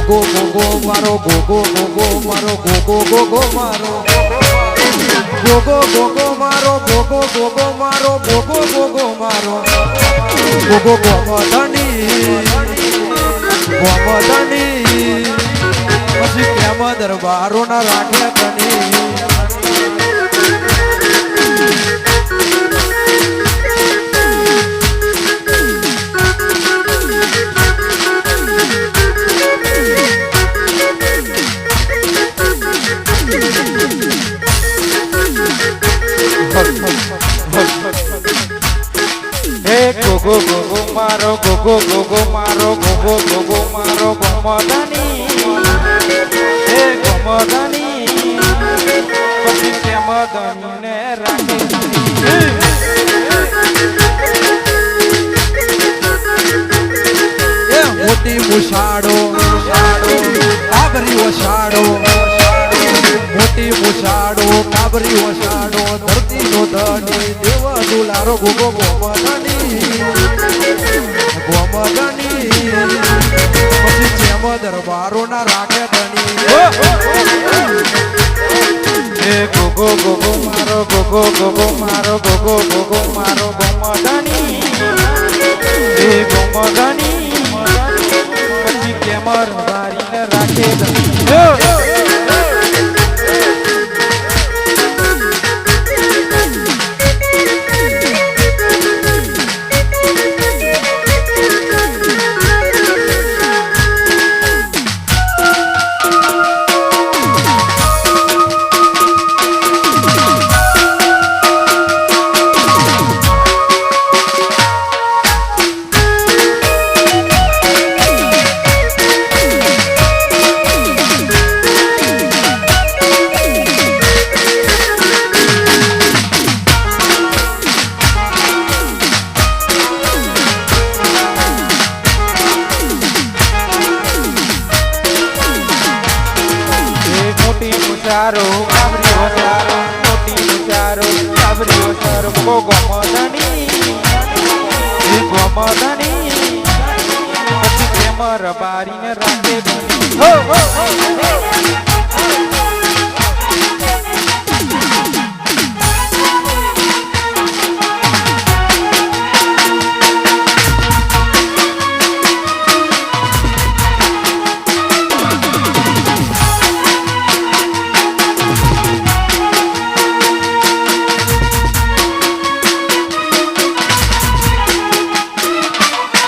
ગોગો ગોગો મારો ગોગો ગોગો મારો ગોગો ગોગો મારો ગોગો ગોગો મારો ગોગો ગોગો મારો ગોગો ગોગો મારો ગોગો ગોમધણી પછી કેમ દરબારો ના રાખે ધણી ગોગો ગોગો મારો ગોગો ગોગો મારો ગોગો ગોગો મારો ગોમધણી હે ગોમધણી પછી કેમ ધણીને રાખે એ મોટી મુસાડો કાબરી વસાડો મોટી મુસાડો કાબરી વસાડો ધરતી નો ધણી દેવ દુલારો ગોગો ગોમધણી પછી જેમ દરબારો ના રાખે ધણી હે ગોગો ગોગો મારો ગોગો ગોગો મારો ગોગો ગોગો મારો ગોમધણી હે ગોમધણી પછી કેમ રબારીને રાખે ધણી ચારો કાબરી વસારો મોટી ચારો કાબરી વસારો ગોમધણી પછી પ્રેમ રબારીને રાખે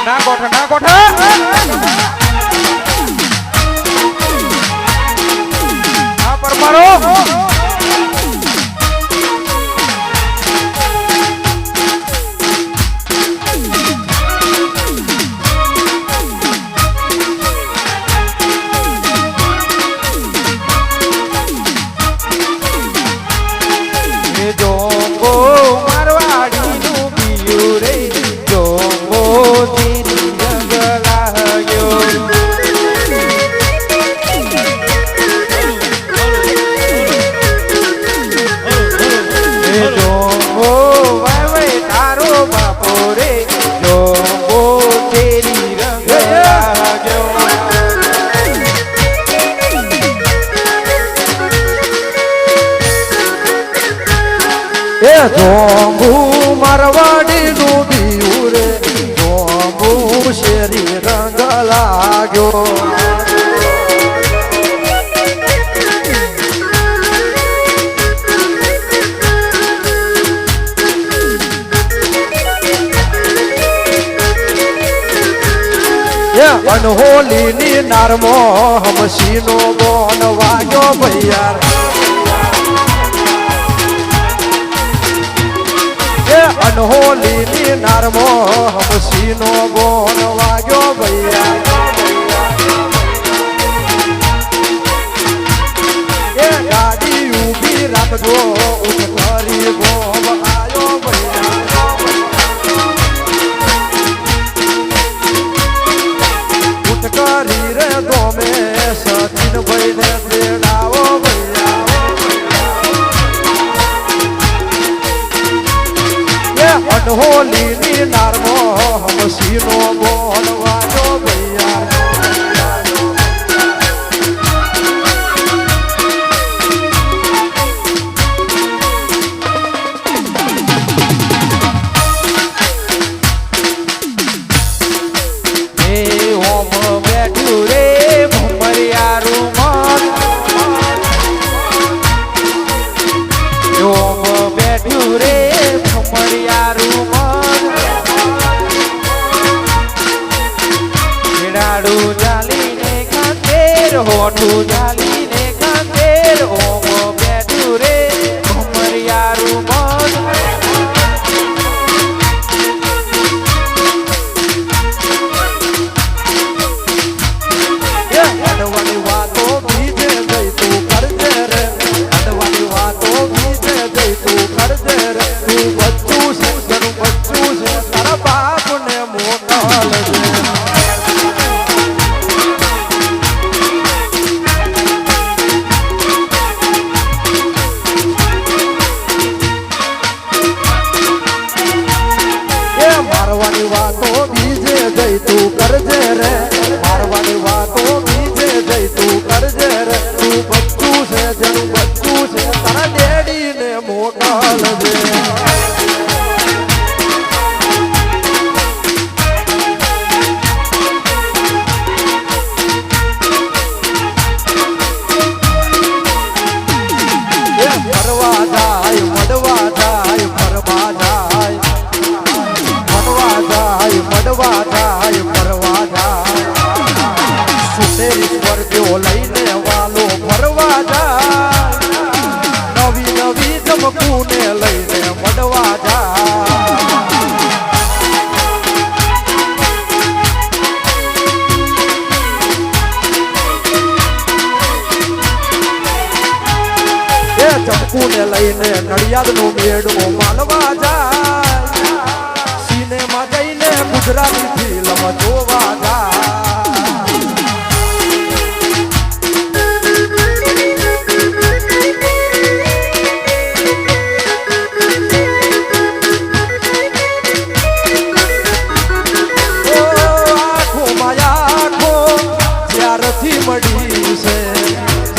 ના કોઠા આ પર મારો એ જોંગો મારવાડી નું બીયું રે જોંગો જોંગુ મારવાડી નું બીયું રે જોંગુ શેરી રંગ લાગ્યો અનહોલી ની નારમો હમસી નો બોન વાગ્યો ભૈયાર અનહોલી ની નારમો હમસી નો બોન વાગ્યો ભૈયાર એ ગાડી ઊભી રાખજો ઉઠ કરી ગોમ આયો ભૈયાર ઉઠ કરી રે ગોમે સચિન ભાઈ ને દેડાવો ભૈયા અનહોલી ની નારમો હમસી નો બોલ વાગ્યો ભૈયા મોઢું ચાલીને ખાતેર હોઠું ચાલીને ખાતેર ઓમો બેઠું રે ઉમરિયારું મોજ અડવાની વાતો બીજે જઈ તું કરજે રે અડવાની વાતો બીજે જઈ તું કરજે રે તું બચ્ચું છે ઘણું બચ્ચું છે તારા બાપને મોકલજે મારવાની વાતો બીજે જઈ તું કરજે રે મારવાની વાતો બીજે જઈ તું કરજે રે તું બચ્ચું છે જેનું બચ્ચું છે તારા ડેડીને મોકલજે ફરવા જાય મડવા જાય ફરવા જાય ફરવા જાય મડવા જાય ફરવા જાય સુતેલી સ્વર્ગો લઈને વાલો ફરવા જાય નવી નવી ચમકુને લઈને મડવા જાય ચમકુને લઈને નડિયાદનું મેળો માલવા જાય સિનેમા જઈને ગુજરાતી ફિલ્મ જોવા જાય આંખોમાં આંખો જ્યારથી મળી છે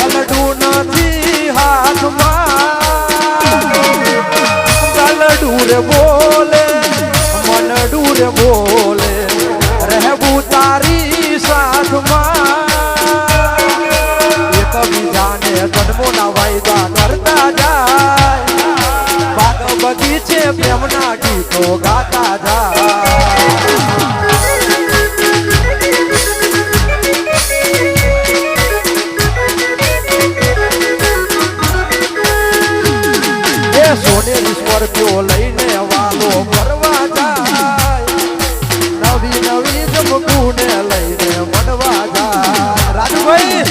હલડું નથી હાથમાં ગલડું રે બોલે મનડું રે બોલે રહેવું તારી સાથમાં એકબીજાને જન્મોના વાયદા કરતા જાય બાગ બગીચે પ્રેમના ગીતો ગાતા જાય સોનેરી સ્કોર્પિયો લઈને વાલો ફરવા જાય નવી નવી ચમકુને લઈને મડવા જાય રાજુભાઈ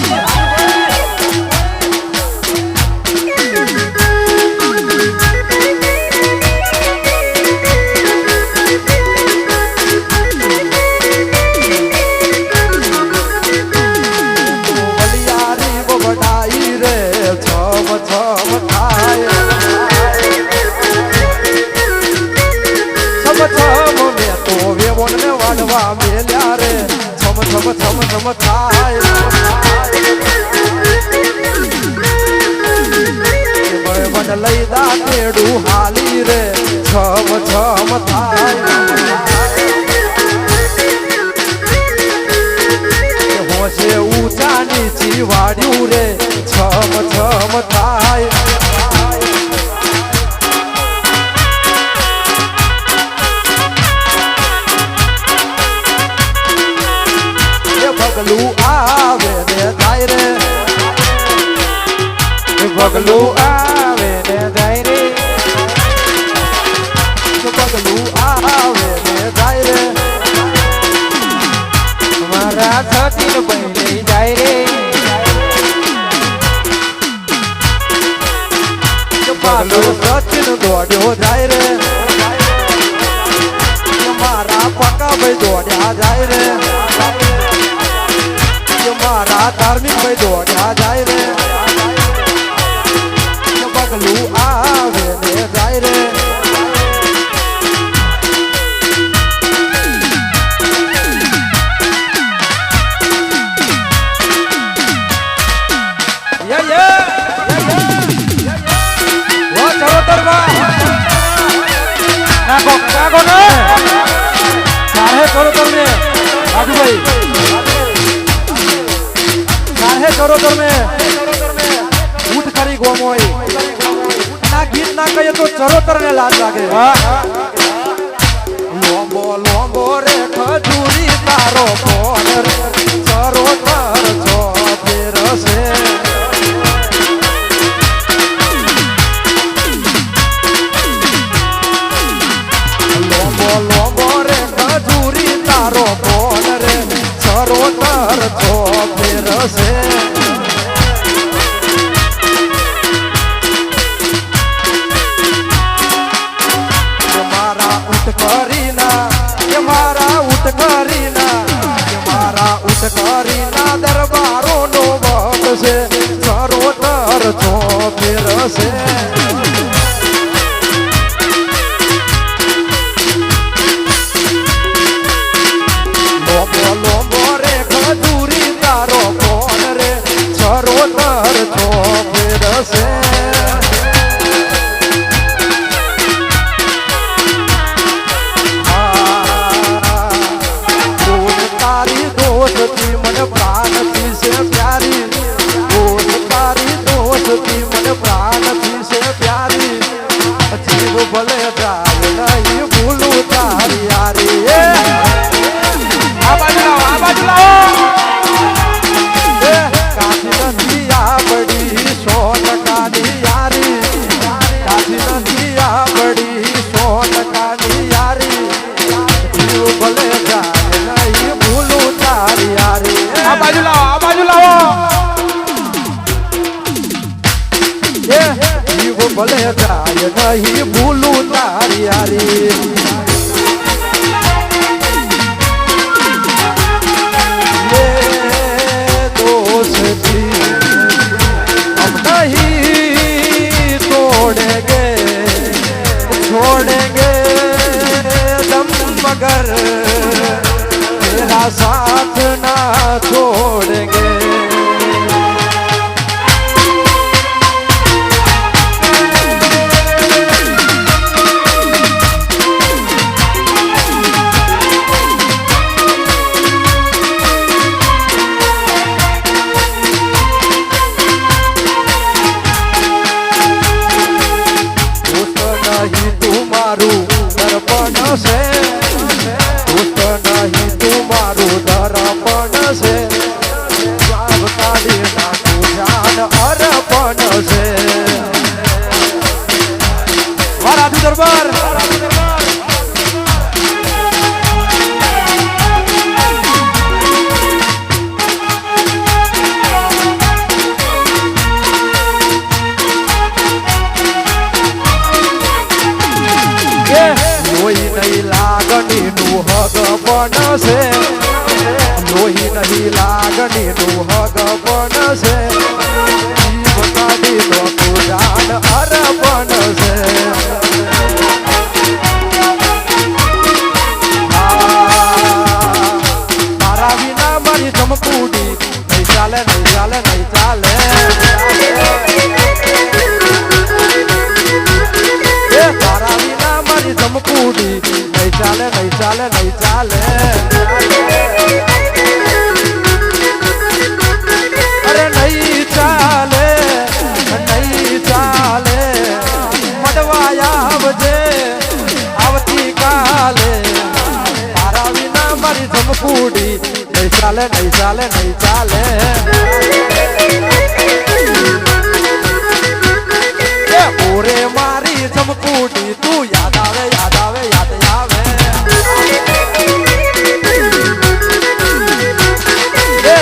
વલિયારી બબડાઈ રે છમ છમ થાય છમ મેં તો વેવોને વાડવા મેલ્યા રે છમ છમ છમ છમ થાય વન લઈ દાટેડું હાલી રે છમ છમ થાય હોશે ઊંચા નીચી વાડ્યું રે છમ છમ થાય પગલું આવે ને જાય રે પગલું આવે ને જાય રે પગલું આવે ને જાય રે મારા સચિન ભાઈ જાય રે પાલો સચિન દોડ્યો જાય રે મારા પકા ભાઈ દોડ્યા જાય રે મારા ધાર્મિક ભાઈ દોડ્યા જાય રે પગલું આવે ને જાય રે નાખો ને કાહે કરો તમે રાજુભાઈ કાહે કરો તમે ઉઠ કરી ગોમોય ના ગીત ના કહીએ તો ચરોતર ને લાજ લાગે લોંબો લોંબો રે ખજૂરી તારો કોણ રે ફેરશે મારા ઉઠ કરીના કે મારા ઉઠ કરીના કે મારા ઉઠ કરીના દરબારો નો વટ છે સરોતર છો ફેરશે લોબો રે ખજૂરી તારો કોણ રે સરોતર છો ફેરશે દોસ્તી મને પ્રાણથી છે પ્યારી દોસ્ત તારી દોસ્તી મને પ્રાણથી છે પ્યારી જીવ ભલે જાય નહીં ભૂલું તારી યારી આ બાજુ લાવો કાશી નથી આવડી 100% યારી કાશી નથી આવડી 100% યારી જીવ ભલે જાય નહીં ભૂલું તારી યારી આ બાજુ લાવો જીવ ભલે જાય નહીં ભૂલું તારી યારી दोस्ती हम नहीं तोड़ेंगे छोड़ेंगे दम मगर तेरा साथ ना छोड़ेंगे મારું દર્પણ છે દોસ્ત નહીં તું મારું દર્પણ છે જાવ કાઢી નાખું જાન અર્પણ છે મારા દરબાર લોહી નહીં લાગણીનું હગ બનશે લોહી નહીં લાગણીનું હગ બનશે જીવ કાઢી નાખું જાન અર્પણ છે તારા વિના મારી ચમકુડી નહીં ચાલે નહીં ચાલે નહીં ચાલે તારા વિના મારી ચમકુડી નહીં ચાલે નહીં ચાલે નહીં ચાલે અરે નહીં ચાલે નહીં ચાલે મળવા આવજે આવતી કાલે તારા વિના મારી ચમકુડી નહીં ચાલે નહીં ચાલે નહીં ચાલે ઓરે મારી ચમકુડી તું યાદ આવે યાદ આવે યાદ આવે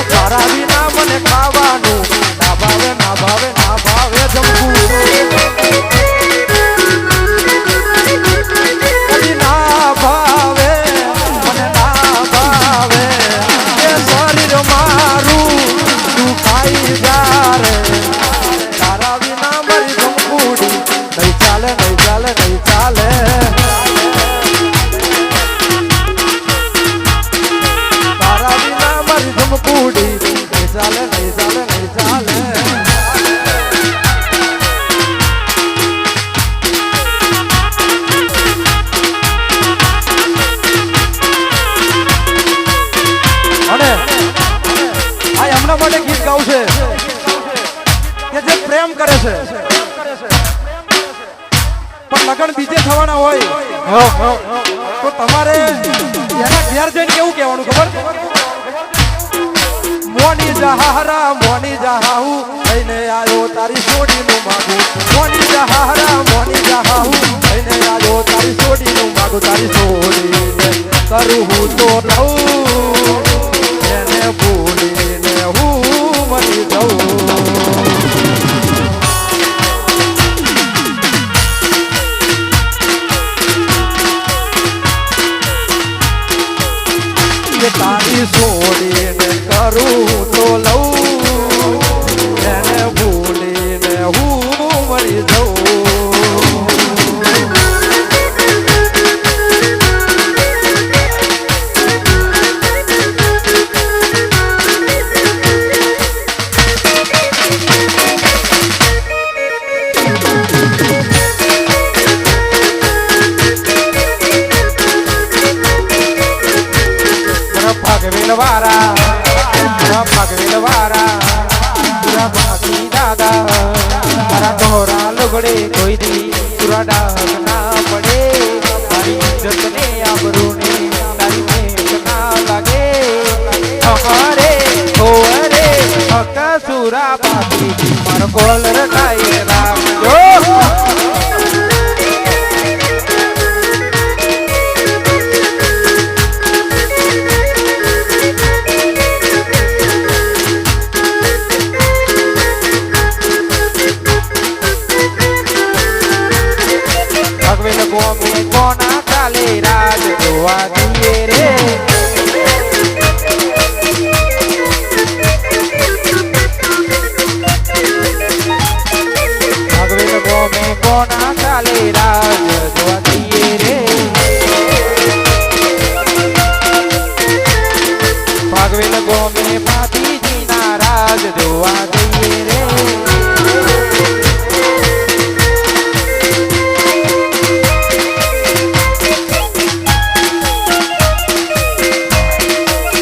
તારા વિના મને ખાવાનું ના ભાવે ના ભાવે ના ભાવે ચમકુડી ના ભાવે મને ના ભાવે શરીર મારું તું ખાઈ જા રે તારા વિના મારી ચમકુડી નહીં ચાલે નહીં ચાલે નહીં ચાલે તારા વિના મારી ચમકુડી નહીં ચાલે નહીં ચાલે નહીં ચાલે અને આ હમણાં માટે ગીત ગાવું છે કે જે પ્રેમ કરે છે પણ લગન બીજે થવાના હોય તો તમારે એના ઘેર જઈને કેવું કહેવાનું ખબર મોની જહારા મોની જહાહુ લઈને આવ્યો તારી સોડીનું માગું મોની જહારા મોની જહાહુ લઈને આવ્યો તારી સોડીનું માગું તારી સોડીને કરું હું તો લઉં એને ભૂલીને હું એ તારી છોડીને કરું તો લઉં એને ભૂલીને હું મરી જઉં ભગવેલ વારા પૂરા ભાગી દાદા તારા તોરા લુગડે કોઈ દી પૂરા ડાઘ ના પડે મારી ઇજ્જત ને આબરૂ ને તારી મેચ ના લાગે અમારે ઓરે હક સુરા બાકી મારો કોલર કાઈ રાખજો